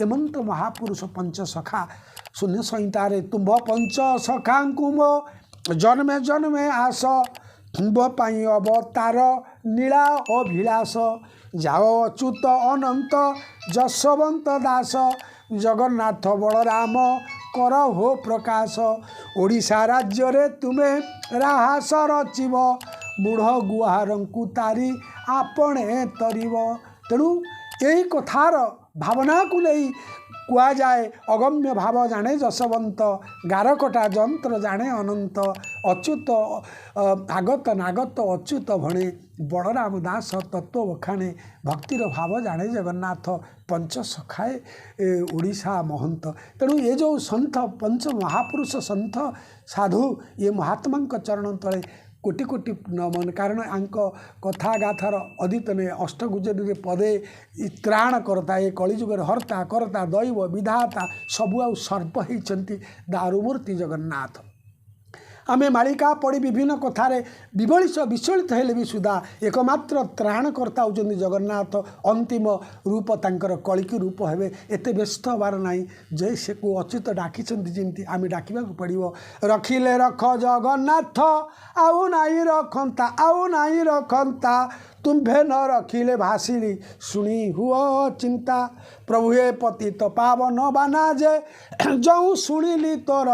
एमंत महापुरुष पंच सखा शून्य संहितारे तुम्भ पंच सखा कुंभ जन्मे जन्मे आस तुम्भ पाई अवतार नीला अभिलाष जाओ अच्युत अनंत जशवंत दास जगन्नाथ बलराम कर हो प्रकाश ओडिशा राज्य रे तुमे राहास रचिब मूढ़ गुहारंकु तारी आपणे तरिब। तेणु यही कथार भावना को नहीं कुआ जाए अगम्य भाव जाने जशवंत गारकटा जंत्र जाने अनंत अच्युत आगत नागत अच्युत भणे बलराम दास तत्व बखाणे भक्तिर भाव जाने जगन्नाथ पंच सखाए ओडिशा महंत। तेणु ये जो संत पंच महापुरुष संत साधु ये महात्मा चरण तले कोटि कोटि नमन कारण आंक कथा गाथार अदितने अष्टगुजरी पदे त्राण करता ये कलिजुगर हर्ता करता दैव विधाता सबु आ सर्प होती दारुमूर्ति जगन्नाथ। आमे मालिका पढ़ी विभिन्न कथार विचलित हेले भी सुधा एकमात्र त्राणकर्ता होती जगन्नाथ अंतिम रूप तांकर कलिकी रूप हेबे एते व्यस्त हबार नाई जे से को अच्युत डाकिछन्ति जेमती आमे डाकिबा पड़िबो रखिले रख जगन्नाथ आउ नाई रखंता तुम्भे न रखिले भासिली शुणी हुआ चिंता प्रभु हे पतित पावन बाना जे जो शुणिली तोर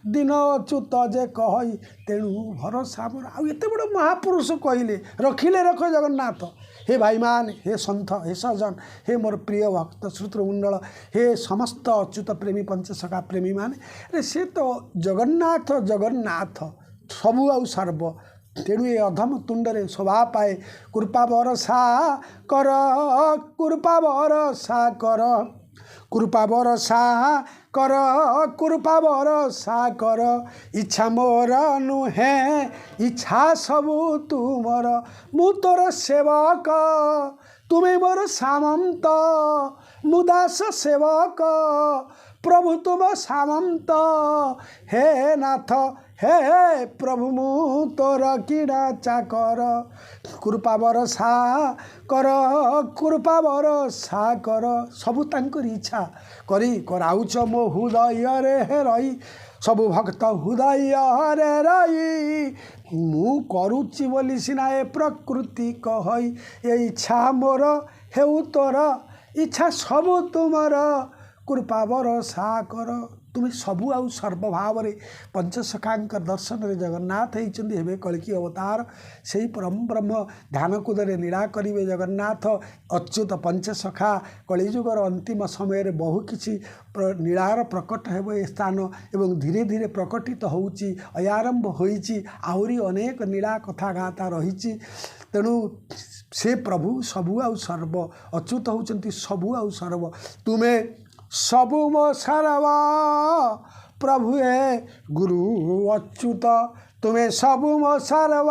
दिन अच्युत जे कही तेणु भरोसा मोर आउ एते बड़ महापुरुष कहले रखिले रख जगन्नाथ। हे भाई मान हे संत हे सजन हे मोर प्रिय भक्त श्रुतमंडल हे समस्त अच्युत प्रेमी पंचसखा प्रेमी मान से तो जगन्नाथ जगन्नाथ सबु आउ सर्व। तेणु ये अधम तुंडरे शोभा पाए कृपा बरसा कर कृपा बरसा कर कृपा बरसा कर कृपा बरसा कर इच्छा मोर नुहे इच्छा सबु तुमर मु तोर सेवक तुम्हें मोर सामंत मुदास सेवक प्रभु तुम सामंत हे नाथ हे प्रभु मु तोर कीड़ा चाकर कृपा बरसा कर कृपा बरसा कर सबु तांकर इच्छा करी कराउच मो हृदय रे रही सबु भक्त हृदय रे रही मु करुची बोली सिना ए प्रकृति कहई ए इच्छा मोर हेउ तोर इच्छा सबु तुमर कृपा बरसा कर। तुम्हें सबु आउ सर्वभाव पंचसखा दर्शन रे जगन्नाथ होती हेबे कलिकी अवतार से परम ब्रह्म ध्यान कुदरे लीला करेंगे जगन्नाथ अच्युत पंचसखा कलिजुगर अंतिम समय बहु किसी लीलार प्रकट हेब ए स्थान एवं धीरे धीरे प्रकटित होउची अयारंभ होइची आहुरी अनेक लीला कथा गाथा रही। तेणु से प्रभु सबु आउ सर्व अच्युत होउचंती सबु आउ सर्व तुम्हें सबु मो सर्व प्रभु हे गुरु अच्युत तुम्हें सबु मो सर्व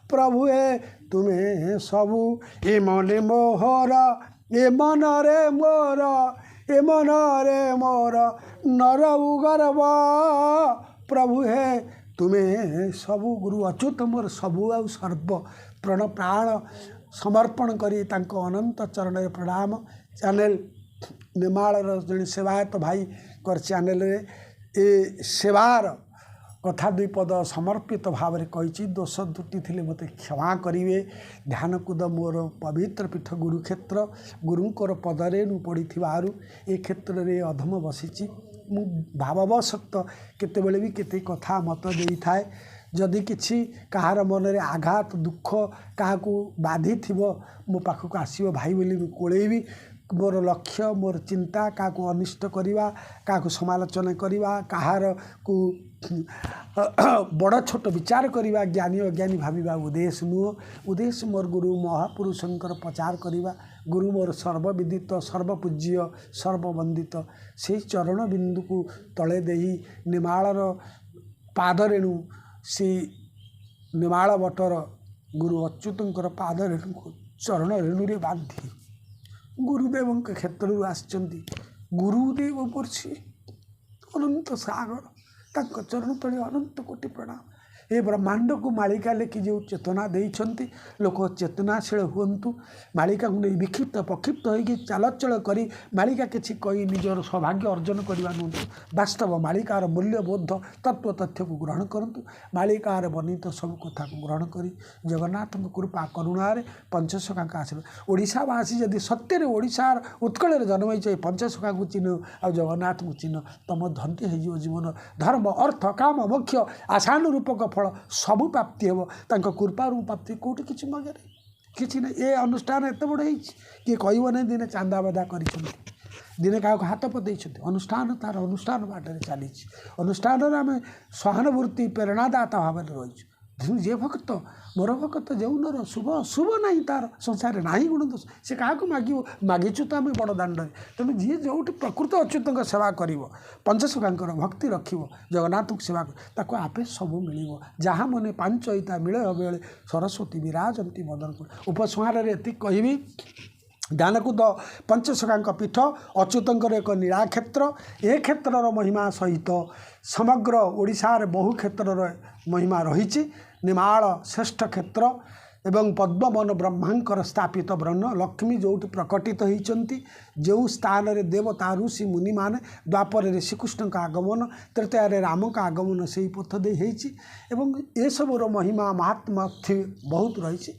प्रभु हे तुम्हें सबु ए मन मोहर ए मन रे मोर ए मन रे मोर नर गर्व प्रभु हे तुम्हें सबु गुरु अच्युत मोर सबु आउ सर्व प्रण प्राण समर्पण करी तांको अनंत चरण प्रणाम। चैनल निमाळर जड़े सेवायत भाई कर चैनल रे ए सेवार कथा दुई पद समर्पित भाव में कही दोष त्रुटि थी मत क्षमा करेंगे। ध्यान कूद मोर पवित्र पीठ गुरुक्षेत्र गुरुंर पदरे पड़ी ए क्षेत्र में अधम बसी मु भाववशक्त केतेबेले भी केते कथा मत दे थाए जदि किसी कहार मन में आघात दुख क्या बाधि थी मो पाखक आसो भाई बोली कोलेबी मोर लक्ष्य मोर चिंता क्या अनिष्ट करवा क्या समालोचना करवा कहार को बड़ छोट विचार करवा ज्ञानी अज्ञानी भाविबा उद्देश्य नुह उद्देश्य मोर गुरु महापुरुषंकर प्रचार करवा गुरु मोर सर्वविदित सर्वपूज्य सर्ववंदित से चरण बिंदु को तले दे निमाळर पादरेणु से निमाळ बटर गुरु अच्युतंकर पादरेणु को चरण रेणु रे बांधी गुरुदेव क्षेत्र आसचंती गुरुदेव वर्षी अनंत सागर तांको चरण तले अनंत कोटि प्रणाम। ए ब्रह्मांड को मालिका लेखि जो चेतना देइछंती लोक चेतनाशील हुंतु मालिका को नहीं विक्षिप्त प्रक्षिप्त होगी चालचल करी मालिका किसी कही निजर सौभाग्य अर्जन करवा नुंतु वास्तव मालिकार मूल्यबोध तत्व तथ्य को ग्रहण करंतु मालिकार वर्णित सब कथा को ग्रहण करी जगन्नाथ कृपा करुणार पंचसखा आशीर्वाद ओडिशावासी जदि सत्य ओडिशार उत्कल जन्म होइछ पंचसखा को चिन्ह आ जगन्नाथ को चिन्ह तुम धन्य हो जीवन धर्म अर्थ काम मोक्ष आशानुरूपक फल सबू प्राप्ति हे तांको कृपारू प्राप्ति कौटी किसी मगे किसी ना ये अनुष्ठान एत बड़ किए कह नहीं दिने चांदा बादा कर दिने क्या हाथ पतई अनुष्ठान तार अनुष्ठान बाटर चली अनुष्ठान आम सहानुभूति प्रेरणादाता भाव रही जे भक्त मोर भक्त जो नर शुभ शुभ ना तार संसार ना गुण दोष से क्या माग मागिचु तो आम बड़ दाण्ड तेणु जी जो प्रकृत अच्युत सेवा कर पंचसखा भक्ति रख जगन्नाथ को सेवा कर आपे सब मिल जहाँ मने पांच ईता मिले बेले सरस्वती विराजंती मदन उपसंहार एति कहबी ध्यानकुद पंचसखा पीठ अच्युतंकर एक नीला क्षेत्र ए क्षेत्रर महिमा सहित समग्र ओडिशार बहु क्षेत्रर महिमा रही निमाड़ श्रेष्ठ क्षेत्र एवं पद्मवन ब्रह्मांकर स्थापित ब्रह्म लक्ष्मी जो प्रकटित होती जो स्थान रे देवता ऋषि मुनि माने द्वापर रे श्रीकृष्ण का आगमन तृतीय रे राम का आगमन से पथ दे एवं ये सबर महिमा महात्मा बहुत रही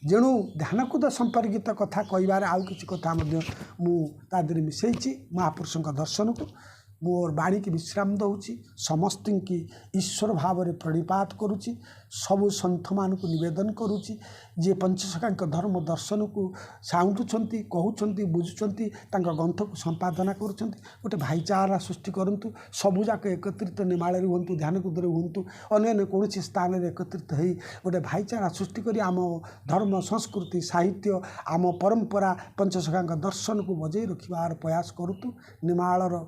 जेणु ध्यानकुद संपर्कित कथा कहार आउ कि कथा मुझे मिसई महापुरुषों दर्शन को मोर बाणी की विश्राम दूची समस्त की ईश्वर भाव में प्रणिपात करुच्ची सबु सन्थ मान को निवेदन करुच्ची जे पंचसखा धर्म दर्शन को साउंटुंट कहते बुझुंट ग्रंथ को संपादना कर गोटे भाईचारा सृष्टि करूँ सबुजाक एकत्रित निमाड़ हूँ ध्यानकुद हूँ अन्य कौन स्थान में एकत्रित हो गोटे भाईचारा सृष्टि कर आम धर्म संस्कृति साहित्य आम परंपरा पंचसखा दर्शन को बजाई रखार प्रयास करूँ निमाड़र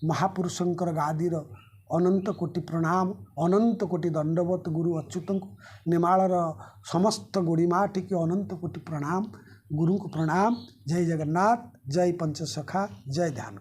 महापुरुषंकर गादीर अनंत कोटि प्रणाम अनंत कोटि दंडवत गुरु अच्युत को निमाड़र समस्त गोड़ीमाटी के अनंत कोटि प्रणाम गुरु को प्रणाम। जय जगन्नाथ जय पंचसखा जय ध्यान।